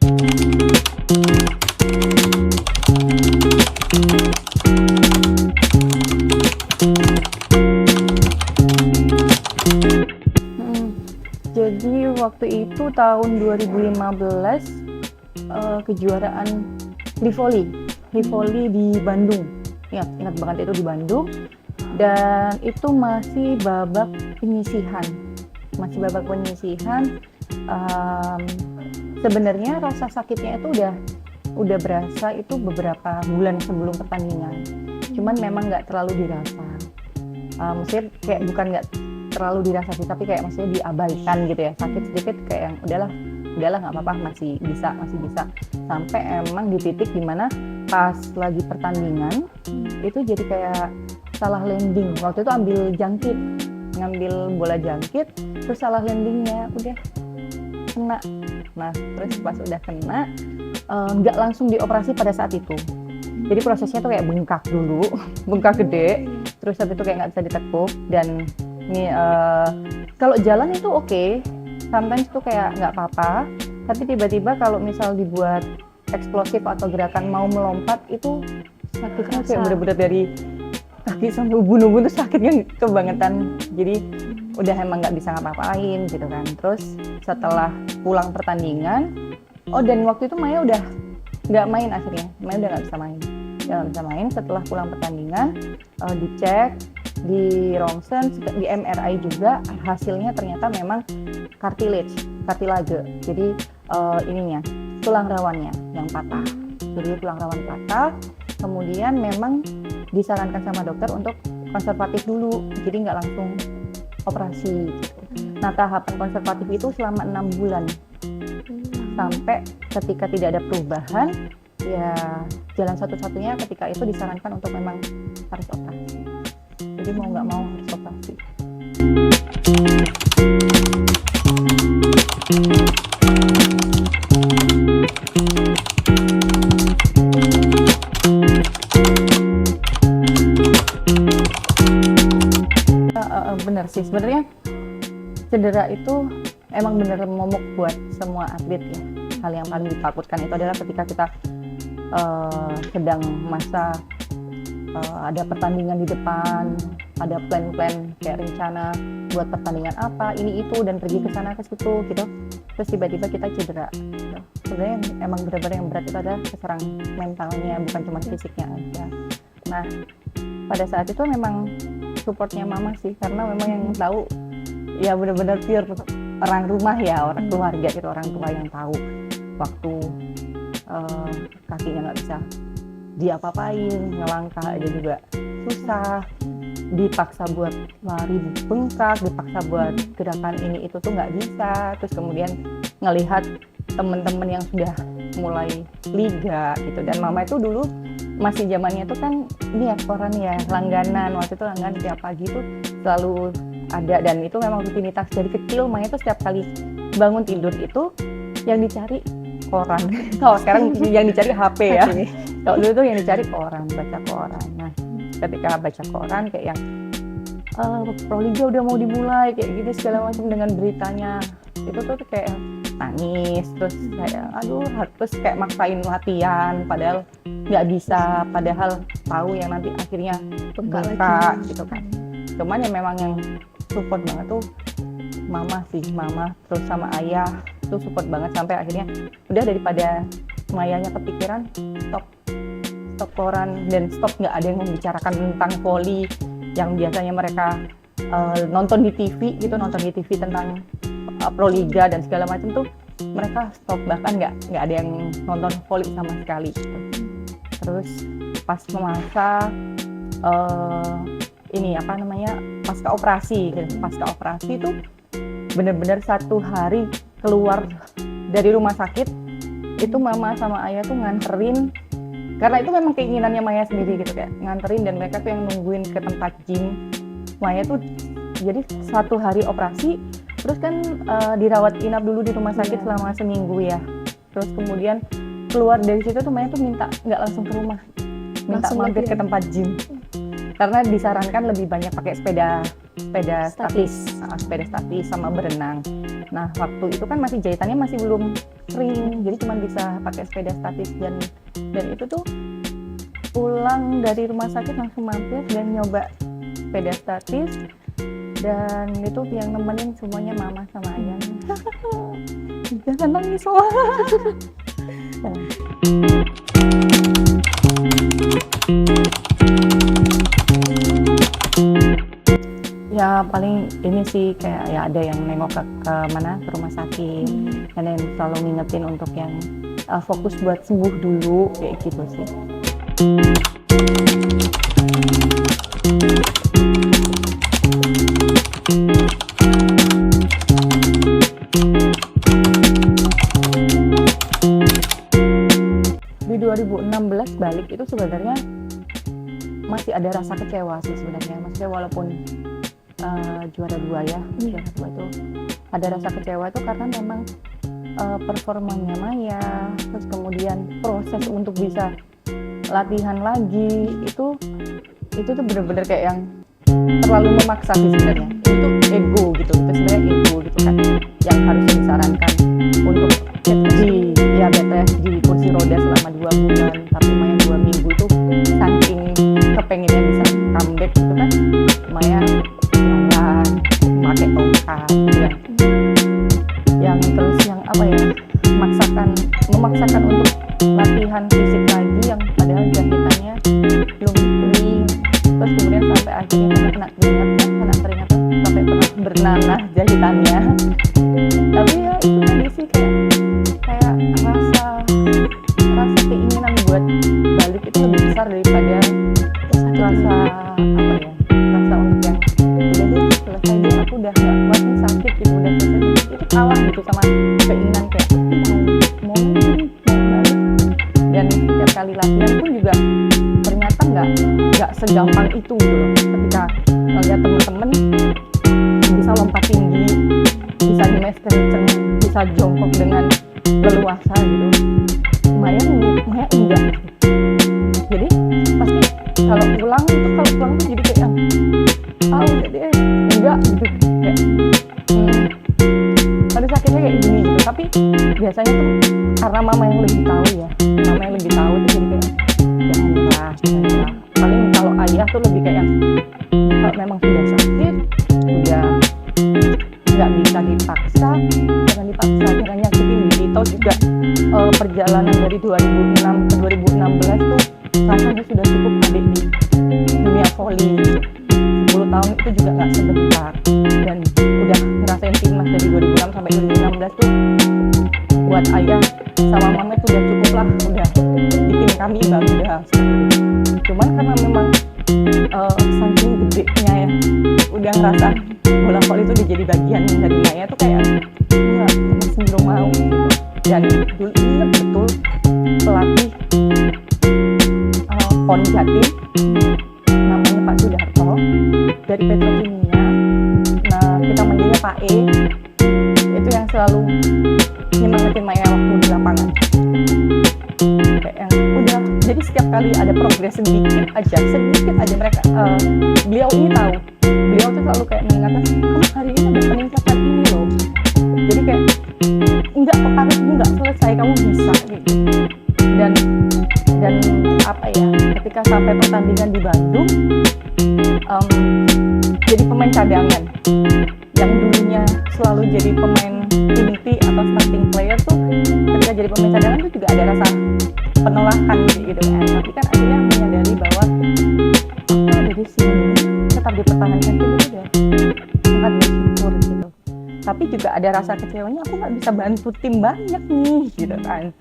Jadi waktu itu tahun 2015 kejuaraan Livoli di Bandung. Ingat banget itu di Bandung. Dan itu masih babak penyisihan. Sebenarnya rasa sakitnya itu udah berasa itu beberapa bulan sebelum pertandingan. Cuman memang nggak terlalu dirasa. Maksudnya kayak bukan nggak terlalu dirasa sih, tapi kayak maksudnya diabaikan gitu ya, sakit sedikit kayak yang udahlah nggak apa-apa, masih bisa. Sampai emang di titik dimana pas lagi pertandingan itu jadi kayak salah landing. Waktu itu ngambil bola jangkit, terus salah landingnya, udah kena. Nah terus pas udah kena nggak langsung dioperasi pada saat itu. Jadi prosesnya tuh kayak bengkak dulu, bengkak gede, terus habis itu kayak nggak bisa ditekuk. Dan ini kalau jalan itu oke, sometimes tuh kayak nggak apa-apa, tapi tiba-tiba kalau misal dibuat eksplosif atau gerakan mau melompat itu sakitnya kayak bener-bener dari kaki sampai ubun-ubun tuh sakitnya kebangetan. Jadi udah emang nggak bisa ngapa-ngapain gitu kan. Terus setelah pulang pertandingan, dan waktu itu Maya udah nggak main, akhirnya Maya udah nggak bisa main setelah pulang pertandingan. Dicek di ronsen, di MRI juga, hasilnya ternyata memang cartilage, jadi ininya tulang rawannya yang patah. Jadi tulang rawan patah, kemudian memang disarankan sama dokter untuk konservatif dulu, jadi nggak langsung operasi. Nah tahapan konservatif itu selama 6 bulan, sampai ketika tidak ada perubahan, ya jalan satu-satunya ketika itu disarankan untuk memang harus operasi. Jadi mau nggak mau harus operasi. Bener sih, sebenarnya cedera itu emang bener momok buat semua atlet ya. Hal yang paling ditakutkan itu adalah ketika kita sedang masa ada pertandingan di depan, ada plan-plan kayak rencana buat pertandingan apa, ini itu, dan pergi ke sana ke situ gitu. Terus tiba-tiba kita cedera. Gitu. Sebenarnya emang benar-benar yang berat itu adalah keserang mentalnya, bukan cuma fisiknya aja. Nah, pada saat itu memang supportnya mama sih, karena memang yang tahu ya benar-benar pure orang rumah ya, orang keluarga itu, orang tua yang tahu waktu kakinya nggak bisa diapa-apain, ngelangkah aja juga susah, dipaksa buat lari bengkak, dipaksa buat gerakan ini itu tuh nggak bisa. Terus kemudian ngelihat temen-temen yang sudah mulai liga gitu, dan mama itu dulu masih zamannya tuh kan ini ya koran ya, langganan. Waktu itu langganan tiap pagi tuh selalu ada, dan itu memang rutinitas dari kecil. Maya tuh setiap kali bangun tidur itu yang dicari koran. Kalau sekarang yang dicari HP ya. Kalau dulu tuh yang dicari koran, baca koran. Nah, ketika baca koran kayak yang Proliga udah mau dimulai kayak gitu segala macam dengan beritanya, itu tuh kayak nangis, terus kayak terus kayak maksain latihan padahal nggak bisa, padahal tahu yang nanti akhirnya bengkak gitu kan. Cuman ya memang yang support banget tuh mama terus sama ayah tuh support banget, sampai akhirnya udah daripada Mayanya kepikiran, stop koran dan stop, nggak ada yang membicarakan tentang voli yang biasanya mereka nonton di TV gitu, tentang Proliga dan segala macam tuh mereka stop, bahkan nggak ada yang nonton voli sama sekali gitu. Terus pas masa pasca operasi itu benar-benar 1 hari keluar dari rumah sakit itu mama sama ayah tuh nganterin, karena itu memang keinginannya Maya sendiri gitu, kayak nganterin, dan mereka tuh yang nungguin ke tempat gym. Maya tuh jadi 1 hari operasi, terus kan dirawat inap dulu di rumah sakit selama seminggu ya. Terus kemudian keluar dari situ tuh Maya tuh minta nggak langsung ke rumah, minta mampir ke tempat gym, karena disarankan lebih banyak pakai sepeda sepeda statis sama berenang. Nah waktu itu kan masih jahitannya masih belum sering, jadi cuma bisa pakai sepeda statis dan itu tuh pulang dari rumah sakit langsung mampir dan nyoba sepeda statis, dan itu yang nemenin semuanya mama sama ayah. Jangan nangis loh. Ya paling ini sih kayak ya ada yang nengok ke mana, ke rumah sakit, dan yang selalu ngingetin untuk yang fokus buat sembuh dulu kayak gitu sih. Di 2016 balik itu sebenarnya masih ada rasa kecewa sih sebenarnya, maksudnya walaupun juara 2 ya, juara 2 itu ada rasa kecewa itu karena memang performanya Maya, terus kemudian proses untuk bisa latihan lagi itu tuh bener-bener kayak yang terlalu memaksa sih sebenarnya. Itu ego gitu, itu sebenarnya ego gitu kan, yang harusnya disarankan untuk di BTS di kursi roda selama 2 bulan, tapi Maya 2 minggu itu saking kepengennya bisa comeback gitu kan, Maya jalan pakai tongkat yang terus yang apa ya, memaksakan untuk latihan fisik lagi yang padahal jahitannya belum kering, terus kemudian sampai akhirnya kena keringat sampai pernah bernanah jahitannya. Tapi ya itu tadi sih kayak rasa keinginan buat balik itu lebih besar daripada rasa untuk yang udah deh selesai deh, aku udah gak kuat nih, sakit gitu, udah selesai, itu kalah gitu sama keinginan kayak mau balik. Dan setiap kali latihan pun juga ternyata nggak segampang itu gitu loh, ketika ngeliat temen-temen bisa lompat tinggi, bisa nyemes kenceng, bisa jongkok dengan leluasa gitu, Maya enggak. Jadi pasti kalau pulang tuh jadi kayak udah deh enggak gitu, kayak pada sakitnya kayak gini gitu. Tapi biasanya tuh karena mama yang lebih tahu tuh jadi kayak janganlah. Paling kalau ayah tuh lebih kayak kalau memang sudah sakit, udah nggak bisa dipaksa, jangan nyakitin diri. Tahu juga perjalanan dari 2006 ke 2016 tuh rasanya sudah cukup adik di dunia voli. 10 tahun itu juga nggak sebentar, dan udah ngerasain timnas dari 2006 sampai 2016 tuh buat ayah sama mama tuh udah cukup lah, udah bikin kami bangga. Cuman karena memang saking gedenya ya, udah ngerasa bola voli itu udah jadi bagian dari Maya tuh kayak masih belum mau gitu. Dan dulu inget betul pelatih PON Jatim namanya Pak Sudarto dari Petrokimia. Nah kita manggilnya Pak E, itu yang selalu nyemangatin Maya waktu di lapangan. Kayak yang udah, jadi setiap kali ada progres sedikit aja mereka beliau ini tahu, beliau tuh selalu kayak mengingatkan, kamu hari ini ada peningkatan ini loh, jadi kayak enggak, harusmu enggak selesai, kamu bisa gitu. Dan apa ya, ketika sampai pertandingan di Bandung, jadi pemain cadangan yang dulunya selalu jadi pemain inti atau starting player tuh, ketika jadi pemain cadangan tuh juga ada rasa penolakan gitu kan. Tapi kan akhirnya menyadari bahwa aku ada di sini, tetap dipertahankan itu udah sangat bersyukur gitu. Tapi juga ada rasa kecewanya, aku nggak bisa bantu tim banyak nih gitu kan.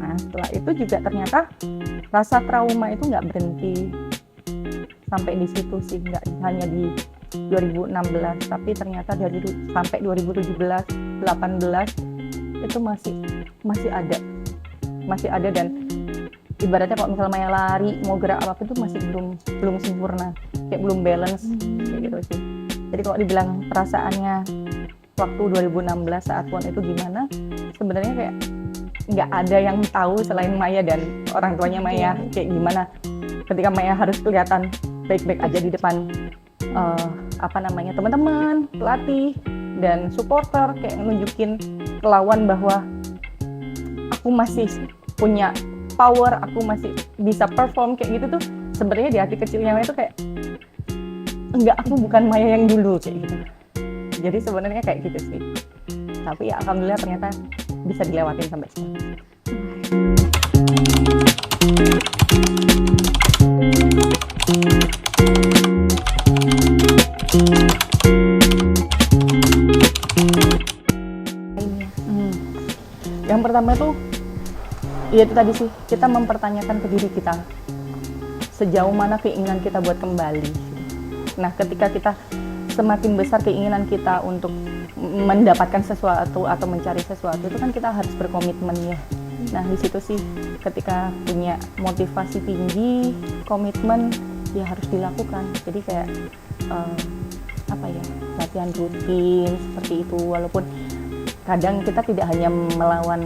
Nah setelah itu juga ternyata rasa trauma itu nggak berhenti sampai di situ sih, nggak hanya di 2016, tapi ternyata dari sampai 2017, 18 itu masih ada, dan ibaratnya kalau misalnya Maya lari mau gerak apa itu masih belum sempurna, kayak belum balance kayak gitu sih. Jadi kalau dibilang perasaannya waktu 2016 saat PON itu gimana, sebenarnya kayak nggak ada yang tahu selain Maya dan orang tuanya Maya kayak gimana ketika Maya harus kelihatan baik-baik aja di depan teman-teman, pelatih dan supporter kayak nunjukin ke lawan bahwa aku masih punya power, aku masih bisa perform kayak gitu tuh. Sebenarnya di hati kecilnya itu kayak enggak, aku bukan Maya yang dulu kayak gitu. Jadi sebenarnya kayak gitu sih. Tapi ya alhamdulillah ternyata bisa dilewatin sampai sekarang. Yang pertama tuh, ya itu tadi sih, kita mempertanyakan ke diri kita sejauh mana keinginan kita buat kembali. Nah, ketika kita semakin besar keinginan kita untuk mendapatkan sesuatu atau mencari sesuatu, itu kan kita harus berkomitmen ya. Nah, di situ sih ketika punya motivasi tinggi, komitmen ya harus dilakukan. Jadi kayak latihan rutin seperti itu, walaupun kadang kita tidak hanya melawan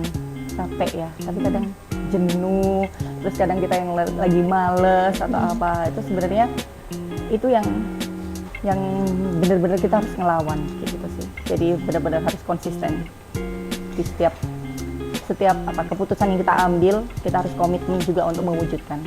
capek ya, tapi kadang jenuh, terus kadang kita yang lagi males atau apa, itu sebenarnya itu yang benar-benar kita harus ngelawan kayak gitu sih. Jadi benar-benar harus konsisten di setiap keputusan yang kita ambil, kita harus komitmen juga untuk mewujudkan.